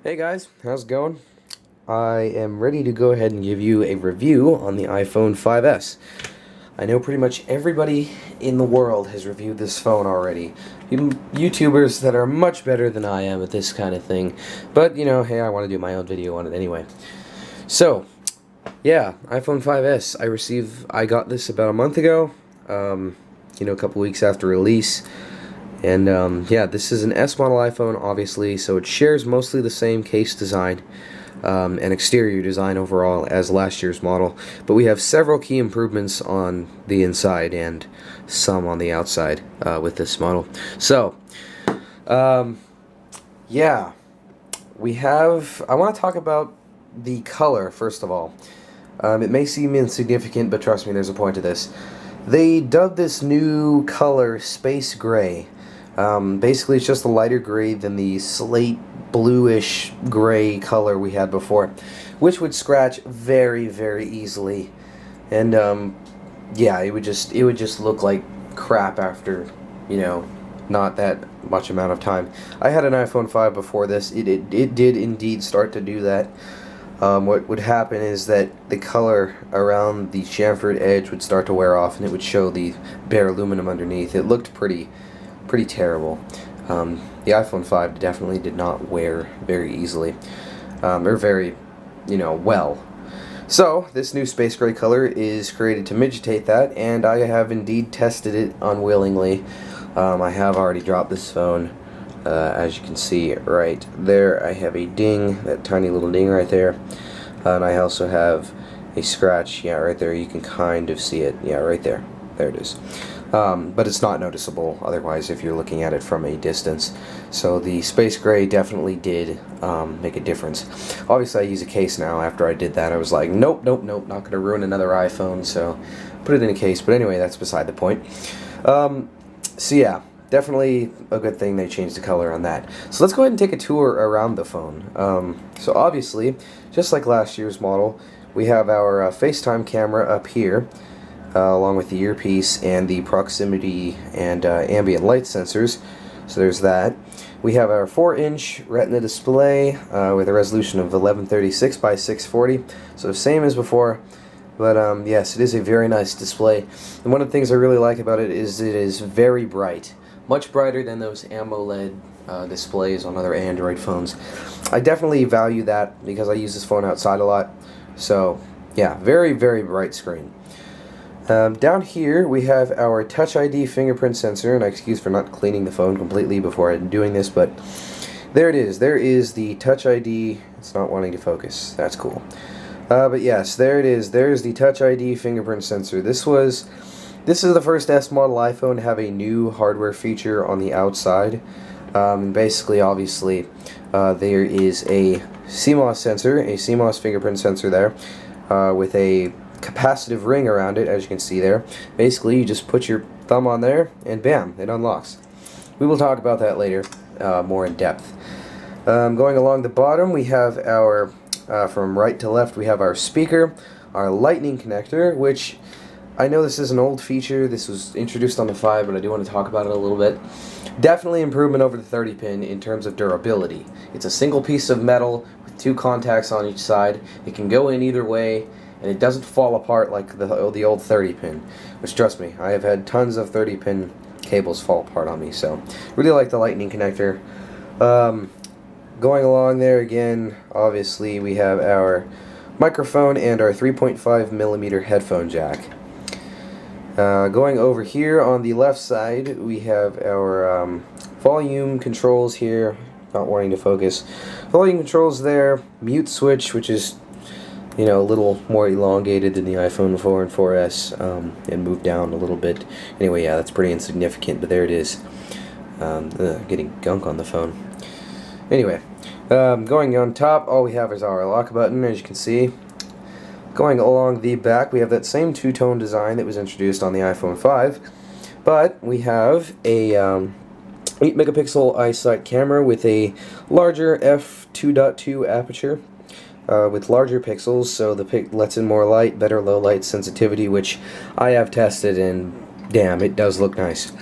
Hey guys, how's it going? I am ready to go ahead and give you a review on the iPhone 5S. I know pretty much everybody in the world has reviewed this phone already. Even YouTubers that are much better than I am at this kind of thing. But, hey, I want to do my own video on it anyway. So, yeah, iPhone 5S. I got this about a month ago. A couple weeks after release. And yeah, this is an S model iPhone, obviously, so it shares mostly the same case design and exterior design overall as last year's model. But we have several key improvements on the inside and some on the outside with this model. So, um, yeah, I want to talk about the color, first of all. It may seem insignificant, but trust me, there's a point to this. They dubbed this new color Space Gray. Basically, it's just a lighter gray than the slate bluish gray color we had before, which would scratch very, very easily. And yeah, it would just look like crap after, not that much amount of time. I had an iPhone 5 before this. It did indeed start to do that. What would happen is that the color around the chamfered edge would start to wear off, and it would show the bare aluminum underneath. It looked pretty terrible. The iPhone 5 definitely did not wear very easily, or very, well. So, this new space gray color is created to mitigate that, and I have indeed tested it unwillingly. I have already dropped this phone. As you can see right there, I have a ding, that tiny little ding right there, and I also have a scratch, yeah, right there. You can kind of see it, yeah, right there. There it is. But it's not noticeable otherwise if you're looking at it from a distance. So the space gray definitely did make a difference. Obviously I use a case now. After I did that I was like, nope, not going to ruin another iPhone, so put it in a case. But anyway, that's beside the point. So yeah, definitely a good thing they changed the color on that. So let's go ahead and take a tour around the phone. So obviously, just like last year's model, we have our FaceTime camera up here. Along with the earpiece and the proximity and ambient light sensors. So there's that. We have our 4-inch Retina display with a resolution of 1136 by 640. So same as before, but yes, it is a very nice display. And one of the things I really like about it is very bright. Much brighter than those AMOLED displays on other Android phones. I definitely value that because I use this phone outside a lot. So yeah, very, very bright screen. Down here we have our Touch ID fingerprint sensor, and I excuse for not cleaning the phone completely before I'm doing this, but there it is. There is the Touch ID. It's not wanting to focus. That's cool. But yes, there it is. There's the Touch ID fingerprint sensor. This is the first S model iPhone to have a new hardware feature on the outside. Basically, obviously, there is a CMOS sensor, a CMOS fingerprint sensor there, with a capacitive ring around it, as you can see there. Basically, you just put your thumb on there, and bam, it unlocks. We will talk about that later, more in depth. Going along the bottom, we have our, from right to left, we have our speaker, our lightning connector, which I know this is an old feature. This was introduced on the 5, but I do want to talk about it a little bit. Definitely improvement over the 30 pin in terms of durability. It's a single piece of metal with 2 contacts on each side. It can go in either way, and it doesn't fall apart like the old 30 pin, which, trust me, I have had tons of 30 pin cables fall apart on me. So really like the lightning connector. Going along there again, obviously we have our microphone and our 3.5mm headphone jack. Going over here on the left side, we have our volume controls here. Not wanting to focus. Volume controls there. Mute switch, which is a little more elongated than the iPhone 4 and 4S, and moved down a little bit. Anyway, yeah, that's pretty insignificant, but there it is. Getting gunk on the phone. Anyway, going on top, all we have is our lock button, as you can see. Going along the back, we have that same two-tone design that was introduced on the iPhone 5, but we have a 8-megapixel iSight camera with a larger f2.2 aperture. With larger pixels, so the pic lets in more light, better low light sensitivity, which I have tested, and damn, it does look nice.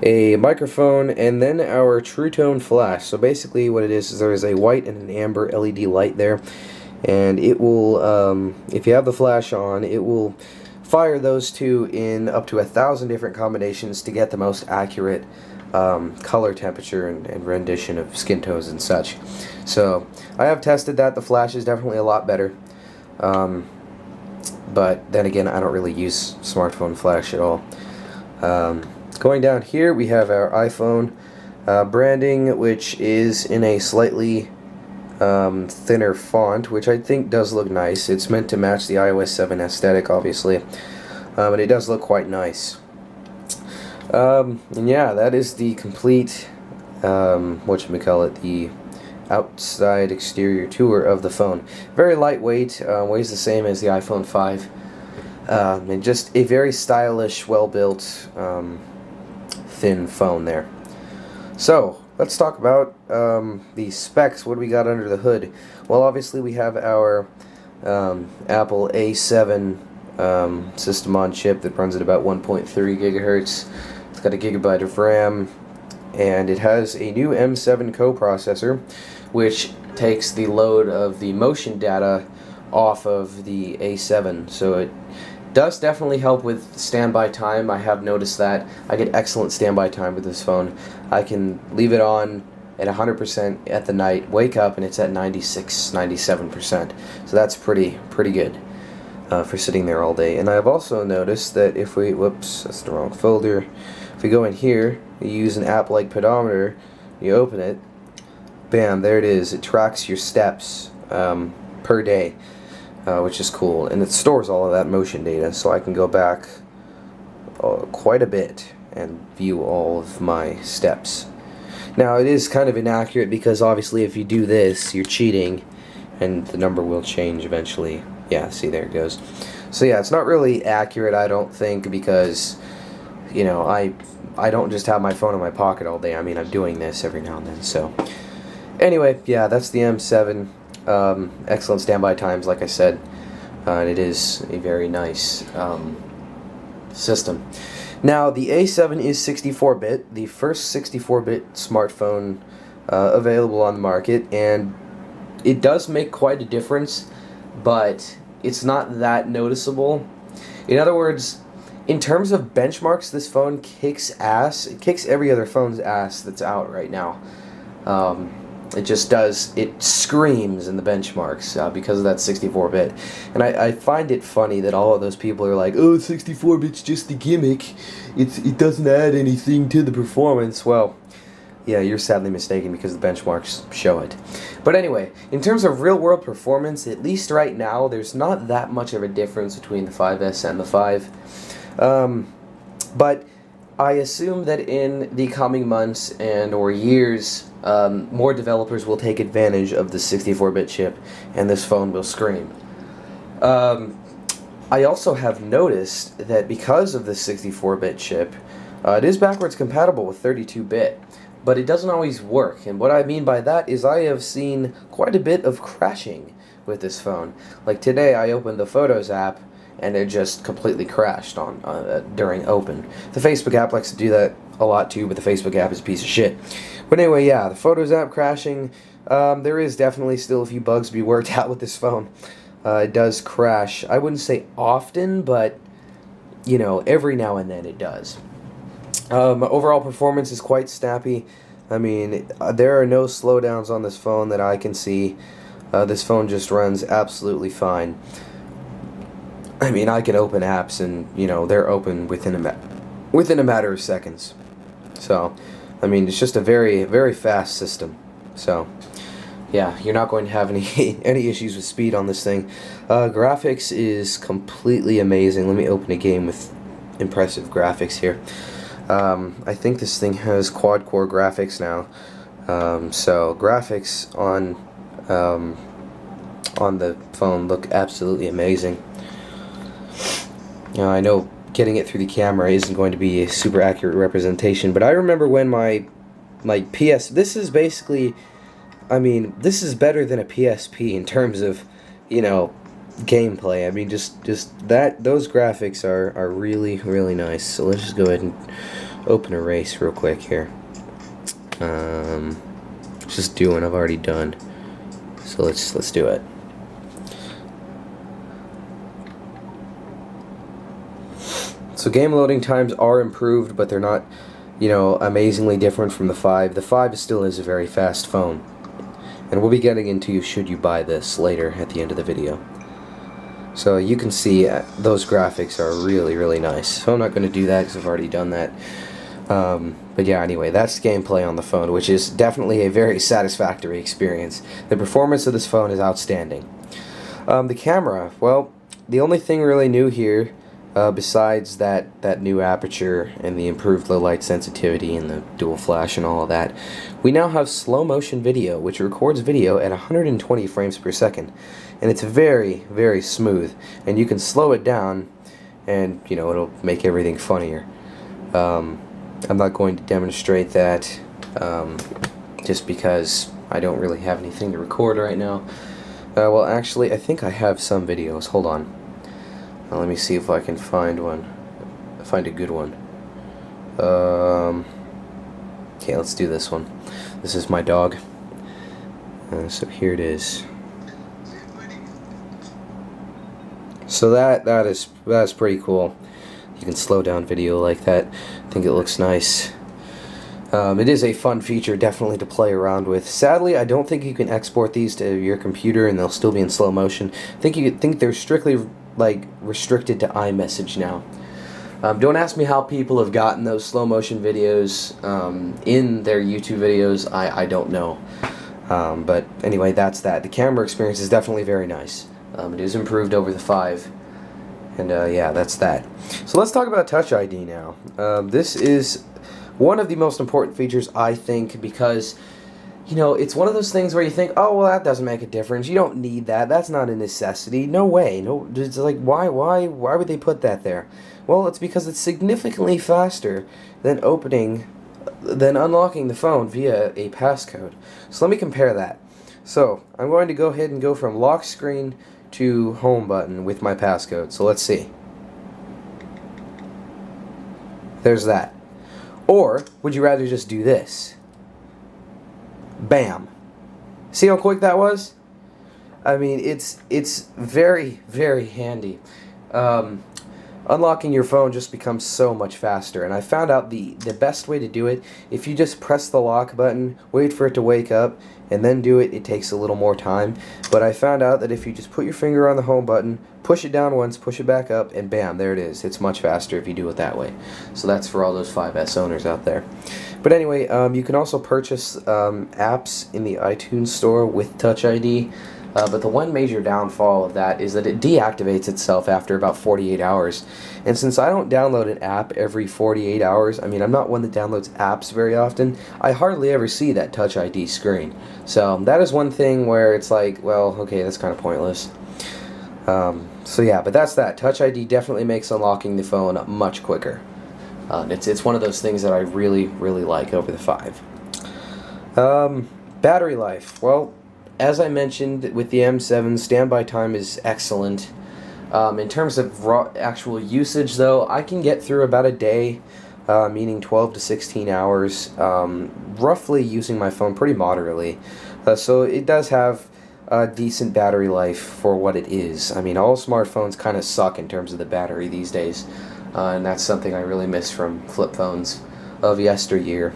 a microphone, and then our True Tone flash. So basically what it is there is a white and an amber LED light there, and it will, if you have the flash on, it will fire those two in up to 1,000 different combinations to get the most accurate color temperature and rendition of skin tones and such. So I have tested that. The flash is definitely a lot better. But then again, I don't really use smartphone flash at all. Going down here, we have our iPhone branding, which is in a slightly thinner font, which I think does look nice. It's meant to match the iOS 7 aesthetic, obviously, but it does look quite nice. And yeah, that is the complete, whatchamacallit, the outside exterior tour of the phone. Very lightweight, weighs the same as the iPhone 5, and just a very stylish, well-built, thin phone there. So, let's talk about the specs. What do we got under the hood? Well, obviously we have our Apple A7 system on chip that runs at about 1.3 gigahertz. It's got a gigabyte of RAM, and it has a new M7 coprocessor, which takes the load of the motion data off of the A7. So it does definitely help with standby time. I have noticed that. I get excellent standby time with this phone. I can leave it on at 100% at the night, wake up, and it's at 96, 97%. So that's pretty good for sitting there all day. And I've also noticed that if we, whoops, that's the wrong folder. If we go in here, you use an app like Pedometer, you open it, bam, there it is. It tracks your steps per day, which is cool, and it stores all of that motion data, so I can go back quite a bit and view all of my steps. Now, it is kind of inaccurate because obviously if you do this, you're cheating, and the number will change eventually. Yeah, see, there it goes. So yeah, it's not really accurate, I don't think, because, you know, I don't just have my phone in my pocket all day. I mean, I'm doing this every now and then. So anyway, yeah, that's the M7. Excellent standby times, like I said, and it is a very nice system. Now, the A7 is 64-bit, the first 64-bit smartphone available on the market, and it does make quite a difference, but it's not that noticeable. In other words, in terms of benchmarks, this phone kicks ass. It kicks every other phone's ass that's out right now. It just does. It screams in the benchmarks because of that 64-bit. And I find it funny that all of those people are like, oh, 64-bit's just a gimmick. It doesn't add anything to the performance. Well, yeah, you're sadly mistaken because the benchmarks show it. But anyway, in terms of real-world performance, at least right now, there's not that much of a difference between the 5S and the 5. But I assume that in the coming months and or years, more developers will take advantage of the 64-bit chip, and this phone will scream. I also have noticed that because of the 64-bit chip, it is backwards compatible with 32-bit, but it doesn't always work. And what I mean by that is I have seen quite a bit of crashing with this phone. Like today, I opened the Photos app, and it just completely crashed on during open. The Facebook app likes to do that a lot too, but the Facebook app is a piece of shit. But anyway, yeah, the Photos app crashing, there is definitely still a few bugs to be worked out with this phone. It does crash. I wouldn't say often, but, you know, every now and then it does. Overall performance is quite snappy. I mean, there are no slowdowns on this phone that I can see. This phone just runs absolutely fine. I mean, I can open apps and, you know, they're open within a matter of seconds. So, I mean, it's just a very, very fast system. So, yeah, you're not going to have any any issues with speed on this thing. Graphics is completely amazing. Let me open a game with impressive graphics here. I think this thing has quad-core graphics now. So, graphics on the phone look absolutely amazing. I know getting it through the camera isn't going to be a super accurate representation, but I remember when my PS... This is basically... I mean, this is better than a PSP in terms of, you know, gameplay. I mean, just that... Those graphics are really, really nice. So let's just go ahead and open erase real quick here. Just do one I've already done. So let's do it. So game loading times are improved, but they're not, you know, amazingly different from the 5. The 5 still is a very fast phone. And we'll be getting into should you buy this later at the end of the video. So you can see those graphics are really, really nice. So I'm not going to do that because I've already done that. But yeah, anyway, that's gameplay on the phone, which is definitely a very satisfactory experience. The performance of this phone is outstanding. The camera, well, the only thing really new here, besides that new aperture and the improved low light sensitivity and the dual flash and all of that, we now have slow motion video, which records video at 120 frames per second, and it's very, very smooth. And you can slow it down, and you know it'll make everything funnier. I'm not going to demonstrate that just because I don't really have anything to record right now. Well, actually, I think I have some videos. Hold on. Let me see if I can find one. Find a good one. Okay, let's do this one. This is my dog. So here it is. So that's pretty cool. You can slow down video like that. I think it looks nice. It is a fun feature, definitely, to play around with. Sadly, I don't think you can export these to your computer and they'll still be in slow motion. I think they're strictly restricted to iMessage now. Don't ask me how people have gotten those slow motion videos in their YouTube videos. I don't know. But anyway, that's that. The camera experience is definitely very nice. It is improved over the 5. And yeah, that's that. So let's talk about Touch ID now. This is one of the most important features, I think, because, you know, it's one of those things where you think, oh, well, that doesn't make a difference. You don't need that. That's not a necessity. No way. No, it's like, why would they put that there? Well, it's because it's significantly faster than unlocking the phone via a passcode. So let me compare that. So I'm going to go ahead and go from lock screen to home button with my passcode. So let's see. There's that. Or would you rather just do this? Bam. See how quick that was? I mean, it's very, very handy. Unlocking your phone just becomes so much faster, and I found out the best way to do it, if you just press the lock button, wait for it to wake up, and then do it, it takes a little more time. But I found out that if you just put your finger on the home button, push it down once, push it back up, and bam, there it is. It's much faster if you do it that way. So that's for all those 5S owners out there. But anyway, you can also purchase apps in the iTunes store with Touch ID. But the one major downfall of that is that it deactivates itself after about 48 hours. And since I don't download an app every 48 hours, I mean, I'm not one that downloads apps very often, I hardly ever see that Touch ID screen. So that is one thing where it's like, well, okay, that's kind of pointless. So yeah, but that's that. Touch ID definitely makes unlocking the phone much quicker. It's one of those things that I really, really like over the 5. Battery life. Well, as I mentioned, with the M7, standby time is excellent. In terms of actual usage, though, I can get through about a day, meaning 12 to 16 hours, roughly using my phone pretty moderately. So it does have a decent battery life for what it is. I mean, all smartphones kind of suck in terms of the battery these days, and that's something I really miss from flip phones of yesteryear.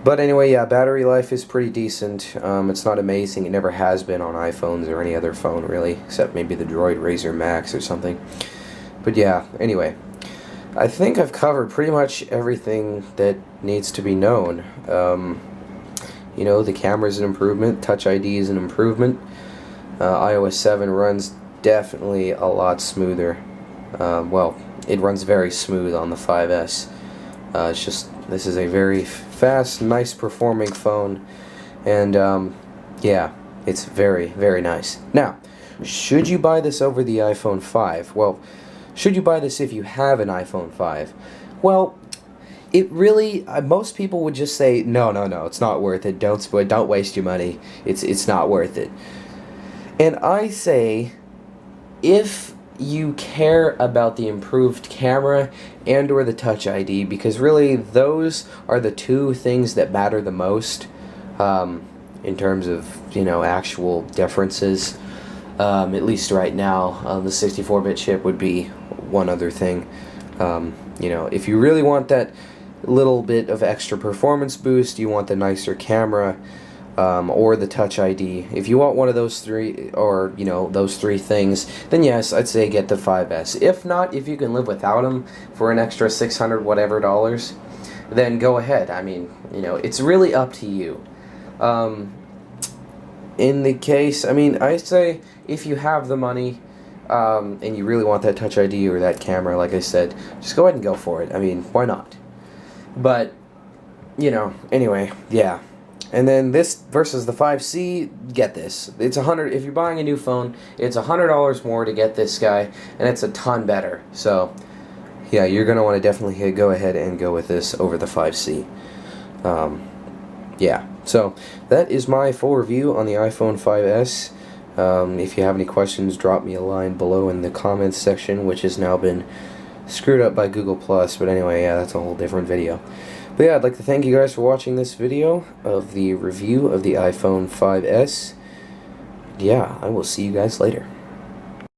But anyway, yeah, battery life is pretty decent. It's not amazing. It never has been on iPhones or any other phone, really, except maybe the Droid Razr Max or something. But yeah, anyway, I think I've covered pretty much everything that needs to be known. You know, the camera's an improvement. Touch ID is an improvement. iOS 7 runs definitely a lot smoother. Well, it runs very smooth on the 5S. It's just, this is a very fast, nice performing phone, and yeah, it's very, very nice. Now, should you buy this over the iPhone 5? Well, should you buy this if you have an iPhone 5? Well, it really, most people would just say, no, it's not worth it. Don't waste your money. It's not worth it. And I say, if you care about the improved camera and or the Touch ID, because really those are the two things that matter the most in terms of, you know, actual differences. At least right now, the 64-bit chip would be one other thing. You know, if you really want that little bit of extra performance boost, you want the nicer camera, or the Touch ID. If you want one of those three, or, you know, those three things, then yes, I'd say get the 5S. If not, if you can live without them for an extra 600 whatever dollars, then go ahead. I mean, you know, it's really up to you. In the case, I mean, I say if you have the money, and you really want that Touch ID or that camera, like I said, just go ahead and go for it. I mean, why not? But, you know, anyway, yeah. And then this versus the 5C, get this. It's if you're buying a new phone, it's $100 more to get this guy, and it's a ton better. So, yeah, you're going to want to definitely go ahead and go with this over the 5C. Yeah, so that is my full review on the iPhone 5S. If you have any questions, drop me a line below in the comments section, which has now been screwed up by Google+, but anyway, yeah, that's a whole different video. But yeah, I'd like to thank you guys for watching this video of the review of the iPhone 5S. Yeah, I will see you guys later.